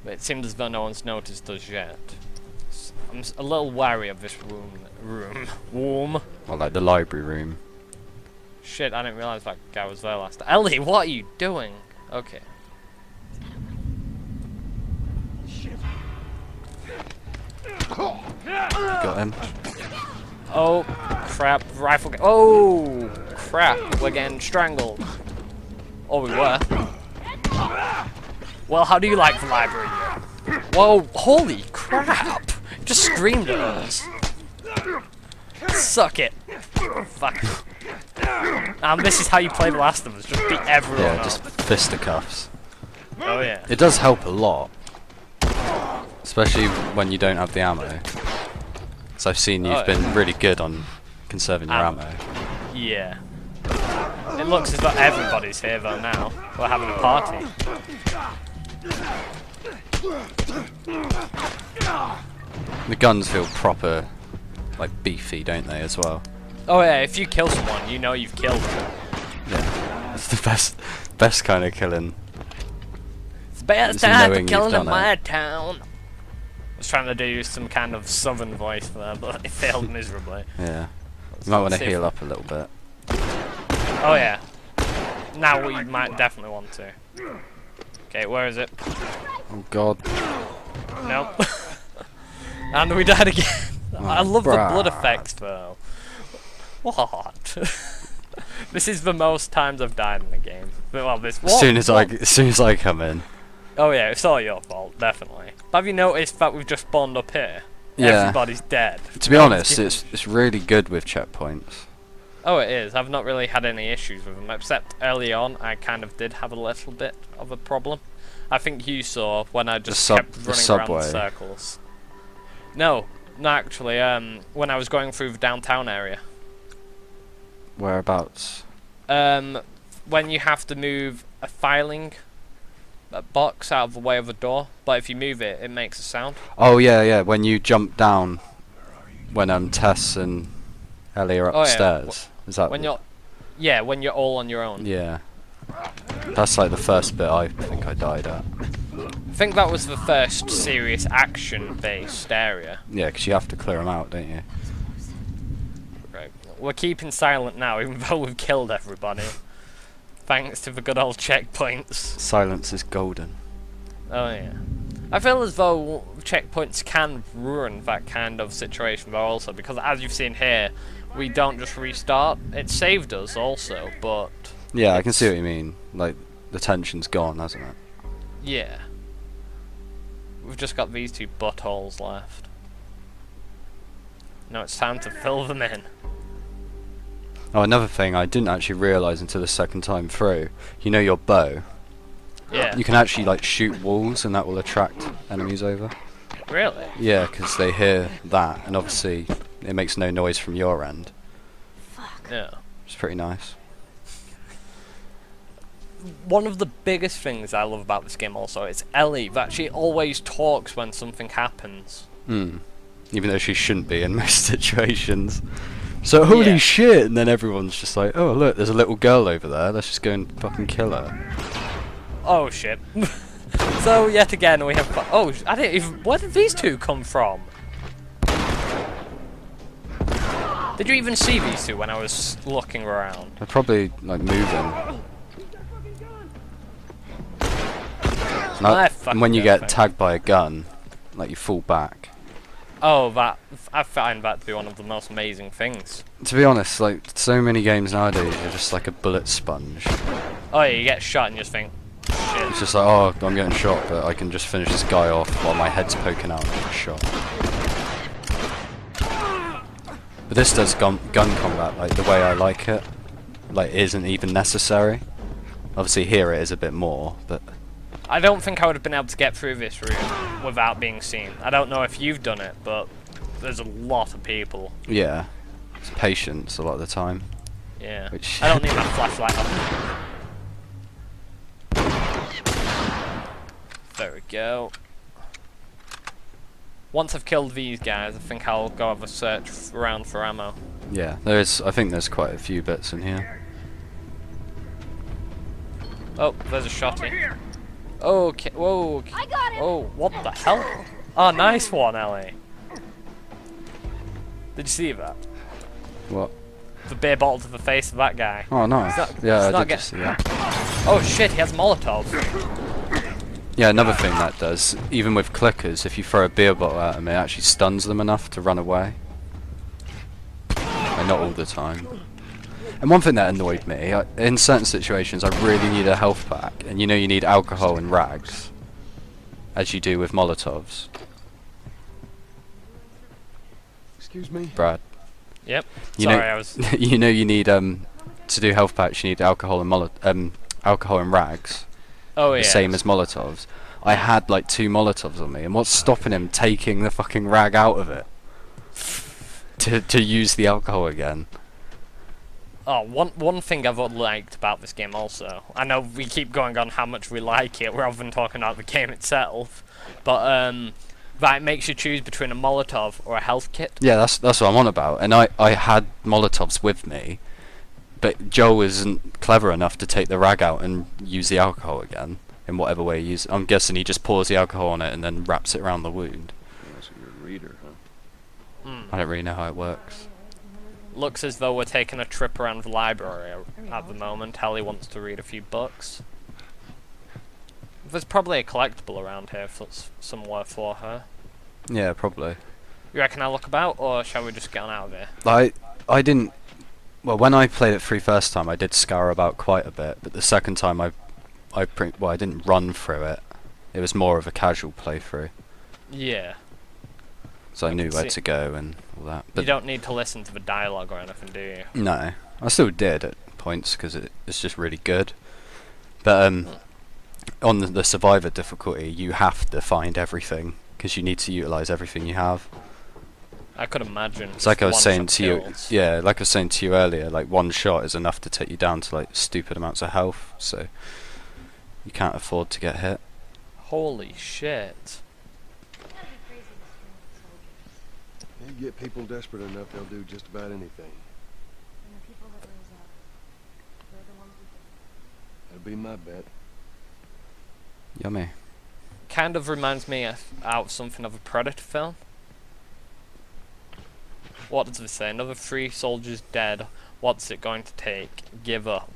But it seems as though no one's noticed us yet. I'm a little wary of this room. Or like the library room. Shit, I didn't realise that guy was there last time. Ellie, what are you doing? Okay. Got him. Oh, crap. Rifle. Oh, crap. We're getting strangled. Oh, we were. Well, how do you like the library? Whoa, holy crap. Just screamed at us. Suck it. Fuck. And this is how you play The Last of Us. Just beat everyone up. Yeah, just fisticuffs. Oh, yeah. It does help a lot. Especially when you don't have the ammo. So I've seen you've been really good on conserving your ammo. Yeah. It looks as though everybody's here though now. We're having a party. The guns feel proper, like beefy, don't they, as well? Oh yeah, if you kill someone, you know you've killed them. Yeah, it's the best kind of killing. It's the best time for killing in my town. I was trying to do some kind of southern voice there, but it failed miserably. Yeah. You might want to heal up a little bit. Oh yeah. Now we might definitely want to. Okay, where is it? Oh god. Nope. And we died again. Oh, I love the blood effects though. What? This is the most times I've died in the game. Well, this as soon as I come in. Oh yeah, it's all your fault, definitely. But have you noticed that we've just spawned up here? Yeah. Everybody's dead. To be honest, it's really good with checkpoints. Oh, it is. I've not really had any issues with them, except early on I kind of did have a little bit of a problem. I think you saw when I just kept running around in circles. No, actually, when I was going through the downtown area. Whereabouts? When you have to move a filing box out of the way of a door, but if you move it, it makes a sound. Oh yeah, yeah. When you jump down, when Tess and Ellie are upstairs. Is that when when you're all on your own. Yeah. That's like the first bit I think I died at. I think that was the first serious action-based area. Yeah, because you have to clear them out, don't you? Right. We're keeping silent now, even though we've killed everybody. Thanks to the good old checkpoints. Silence is golden. Oh yeah. I feel as though checkpoints can ruin that kind of situation though also, because as you've seen here, we don't just restart. It saved us also, but... Yeah, I can see what you mean. Like, the tension's gone, hasn't it? Yeah. We've just got these two buttholes left. Now it's time to fill them in. Oh, another thing I didn't actually realise until the second time through. You know your bow? Yeah. You can actually like shoot walls and that will attract enemies over. Really? Yeah, because they hear that and obviously it makes no noise from your end. Fuck. Yeah. It's pretty nice. One of the biggest things I love about this game also is Ellie, that she always talks when something happens. Even though she shouldn't be in most situations. So holy shit, and then everyone's just like, oh look, there's a little girl over there, let's just go and fucking kill her. Oh shit. So yet again we have oh, I didn't even, where did these two come from? Did you even see these two when I was looking around? They're probably like moving. And when you get tagged by a gun, like you fall back. Oh, I find that to be one of the most amazing things. To be honest, like so many games nowadays, you're just like a bullet sponge. Oh yeah, you get shot and you just think, shit. It's just like, oh, I'm getting shot, but I can just finish this guy off while my head's poking out and get shot. But this does gun combat like the way I like it. Like, it isn't even necessary. Obviously here it is a bit more, but... I don't think I would have been able to get through this room without being seen. I don't know if you've done it, but there's a lot of people. Yeah, it's patience a lot of the time. Yeah, which I don't need my flashlight on. There we go. Once I've killed these guys, I think I'll go have a search around for ammo. Yeah, I think there's quite a few bits in here. Oh, there's a shotty. Okay, whoa. I got him. Oh, what the hell? Oh, nice one, Ellie. Did you see that? What? The beer bottle to the face of that guy. Oh, nice. Yeah, I did just see that. Oh shit, he has Molotov. Yeah, another thing that does, even with clickers, if you throw a beer bottle at them, it actually stuns them enough to run away. And not all the time. And one thing that annoyed me, in certain situations I really need a health pack, and you know you need alcohol and rags, as you do with Molotovs. Excuse me? Brad. Yep. You Sorry, know, I was... you know you need, to do health packs you need alcohol and alcohol and rags. Oh yeah. The same as Molotovs. I had like 2 Molotovs on me, and what's stopping him taking the fucking rag out of it? To use the alcohol again. Oh, one thing I've liked about this game also, I know we keep going on how much we like it rather than talking about the game itself, but that it makes you choose between a Molotov or a health kit. Yeah, that's what I'm on about. And I had Molotovs with me, but Joel isn't clever enough to take the rag out and use the alcohol again in whatever way he uses. I'm guessing he just pours the alcohol on it and then wraps it around the wound. Oh, so you're a reader, huh? I don't really know how it works. Looks as though we're taking a trip around the library at the moment. Helly wants to read a few books. There's probably a collectible around here somewhere for her. Yeah, probably. You reckon I look about, or shall we just get on out of here? I didn't. Well, when I played it through first time, I did scour about quite a bit, but the second time I didn't run through it. It was more of a casual playthrough. Yeah. So I knew where to go and all that. But you don't need to listen to the dialogue or anything, do you? No, I still did at points because it's just really good. But on the survivor difficulty, you have to find everything because you need to utilize everything you have. I could imagine. It's like I was saying to you, kills. yeah, like I was saying to you earlier, like one shot is enough to take you down to like stupid amounts of health, so you can't afford to get hit. Holy shit. You get people desperate enough, they'll do just about anything. And the people that raise up, they're the ones who That'll be my bet. Yummy. Kind of reminds me of something of a Predator film. What does it say? Another 3 soldiers dead. What's it going to take? Give up.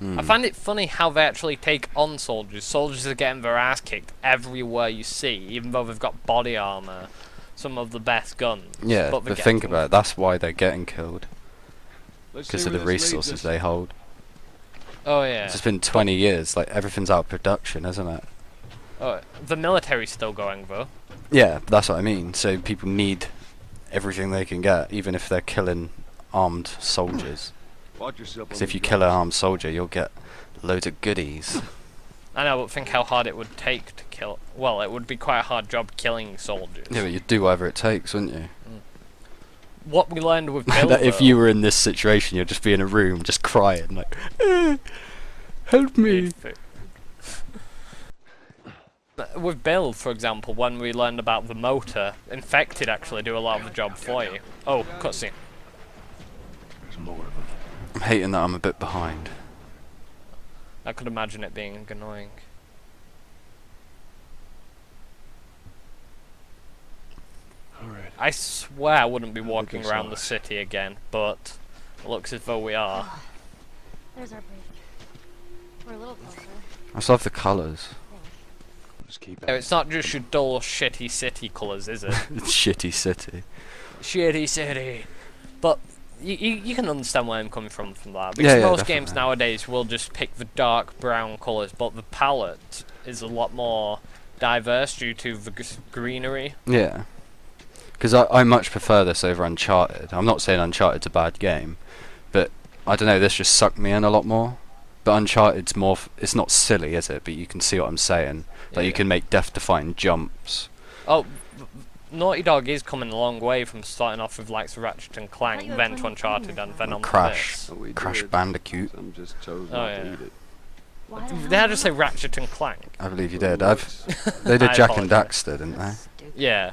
I find it funny how they actually take on soldiers. Soldiers are getting their ass kicked everywhere you see, even though they've got body armor, some of the best guns. Yeah, but think about it, that's why they're getting killed. Because of the resources they hold. Oh yeah. It's been 20 years, like everything's out of production, isn't it? Oh, the military's still going though. Yeah, that's what I mean. So people need everything they can get, even if they're killing armed soldiers. Because if you kill an armed soldier, you'll get loads of goodies. I know, but think how hard it would take to kill... Well, it would be quite a hard job killing soldiers. Yeah, but you'd do whatever it takes, wouldn't you? What we learned with Bill, that if you were in this situation, you'd just be in a room, just crying, like, help me. With Bill, for example, when we learned about the motor, infected actually do a lot of the job for you. Oh, cutscene. There's more of them. I'm hating that I'm a bit behind. I could imagine it being annoying. Alright. I swear I wouldn't be walking around the city again, but it looks as though we are. There's our break. We're a little closer. I just love the colours. Just keep It's not just your dull, shitty city colours, is it? It's shitty city. Shitty city. But you can understand where I'm coming from that. Because most definitely. games nowadays will just pick the dark brown colours, but the palette is a lot more diverse due to the greenery. Yeah. Because I much prefer this over Uncharted. I'm not saying Uncharted's a bad game, but I don't know, this just sucked me in a lot more. But Uncharted's more, it's not silly, is it? But you can see what I'm saying. Like, you can make death-defying jumps. Oh, Naughty Dog is coming a long way from starting off with like Ratchet and Clank, then to Uncharted, and then on to Crash. this. Crash Bandicoot. Some just chose Oh, not yeah. to eat it. Why the Did I hell just say Ratchet and Clank? I believe you did. They did I Jack and apologise. Daxter, didn't they? Stupid. Yeah.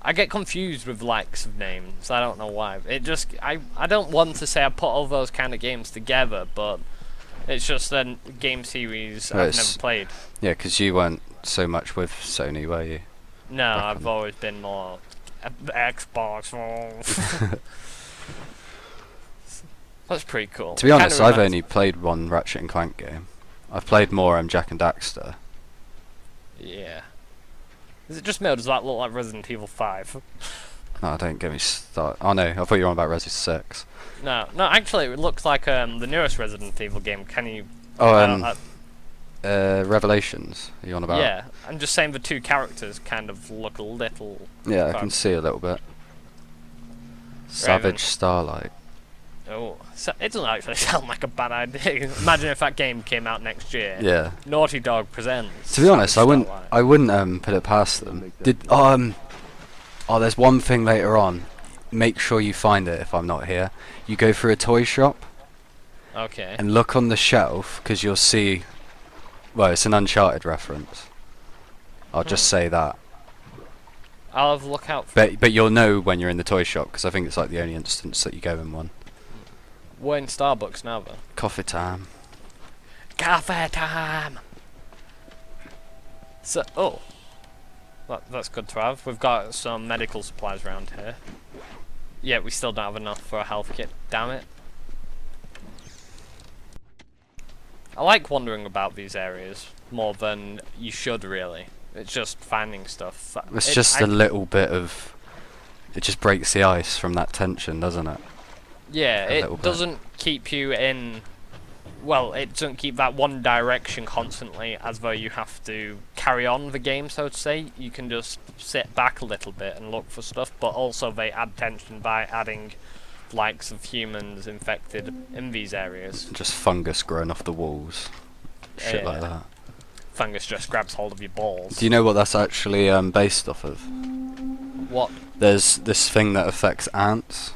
I get confused with likes of names. I don't know why. It just I don't want to say I put all those kind of games together, but It's just a game series I've never played. Yeah, because you weren't so much with Sony, were you? No, I've always been more Xbox. That's pretty cool. To be honest, I've only played one Ratchet and Clank game. I've played more Jak and Daxter. Yeah. Is it just me, or does that look like Resident Evil 5? No, don't get me started. Oh no, I thought you were on about Resident 6. No, actually it looks like the newest Resident Evil game. Can you... Oh, Revelations, are you on about? Yeah, I'm just saying the two characters kind of look a little... Yeah, I can see a little bit. Savage Starlight. Oh, so it doesn't actually sound like a bad idea. Imagine if that game came out next year. Yeah. Naughty Dog presents. To be honest, I wouldn't put it past them. There's one thing later on. Make sure you find it if I'm not here. You go through a toy shop. Okay. And look on the shelf, because you'll see... Well, it's an Uncharted reference. I'll just say that. I'll have a look out for But you'll know when you're in the toy shop, because I think it's like the only instance that you go in one. We're in Starbucks now, though. Coffee time. Coffee time! So, oh. That's good to have. We've got some medical supplies around here. Yeah, we still don't have enough for a health kit. Damn it. I like wandering about these areas more than you should, really. It's just finding stuff. It's just a little bit of... It just breaks the ice from that tension, doesn't it? Yeah, it doesn't keep you in... Well, it doesn't keep that one direction constantly, as though you have to carry on the game, so to say. You can just sit back a little bit and look for stuff, but also they add tension by adding likes of humans infected in these areas. Just fungus growing off the walls. Shit like that. Fungus just grabs hold of your balls. Do you know what that's actually based off of? What? There's this thing that affects ants,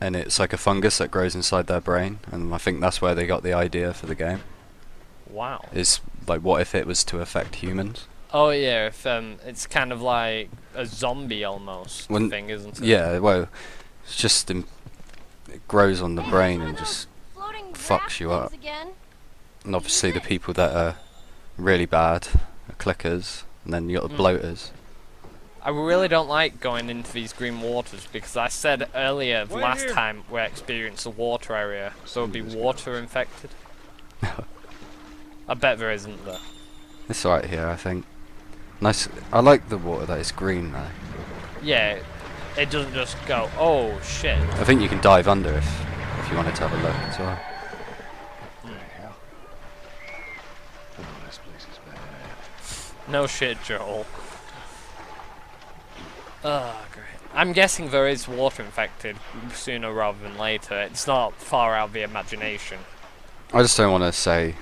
and it's like a fungus that grows inside their brain, and I think that's where they got the idea for the game. Wow. Is like, what if it was to affect humans? Oh yeah, if it's kind of like a zombie almost thing, isn't it? Yeah, well, it's just it grows on the brain and just fucks you up. And obviously the people that are really bad are clickers, and then you got the bloaters. I really don't like going into these green waters, because I said earlier, the last time we experienced a water area, so it would be water infected. I bet there isn't, though. It's alright here, I think. Nice. I like the water that is green, though. Yeah, it doesn't just go, oh shit. I think you can dive under if you wanted to have a look as well. This place is bad. No shit, Joel. Oh, great. I'm guessing there is water infected sooner rather than later. It's not far out of the imagination. I just don't want to say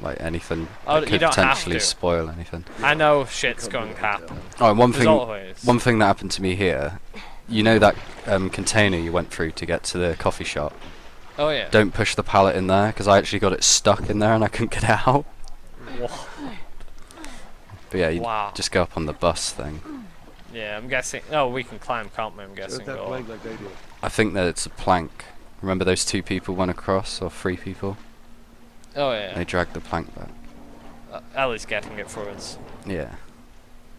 like anything that could potentially spoil anything. I know shit's going to happen. Oh, and one thing that happened to me here. You know that container you went through to get to the coffee shop? Oh yeah. Don't push the pallet in there, because I actually got it stuck in there and I couldn't get it out. What? But yeah, you just go up on the bus thing. Yeah, I'm guessing... Oh, we can climb, can't we? I'm guessing. Like they did. I think that it's a plank. Remember those 2 people went across, or 3 people? Oh yeah. They dragged the plank back. Ellie's getting it for us. Yeah.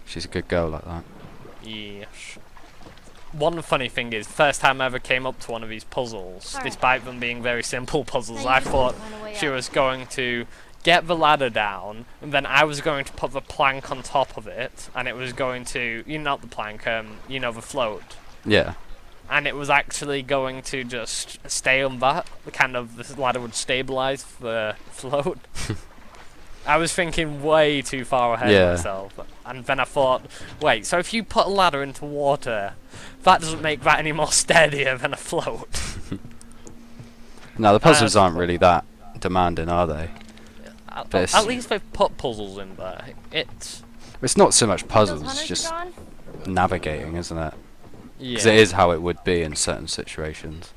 She's a good girl like that. Yes. One funny thing is, first time I ever came up to one of these puzzles, despite them being very simple puzzles, I thought she was going to get the ladder down, and then I was going to put the plank on top of it, and it was going to, not the plank, the float. Yeah. And it was actually going to just stay on that, the ladder would stabilize the float. I was thinking way too far ahead of myself, and then I thought, wait, so if you put a ladder into water, that doesn't make that any more steadier than a float. No, the puzzles aren't really that demanding, are they? At least they've put puzzles in there. It's not so much puzzles, it's just navigating, isn't it? Yeah. Because it is how it would be in certain situations.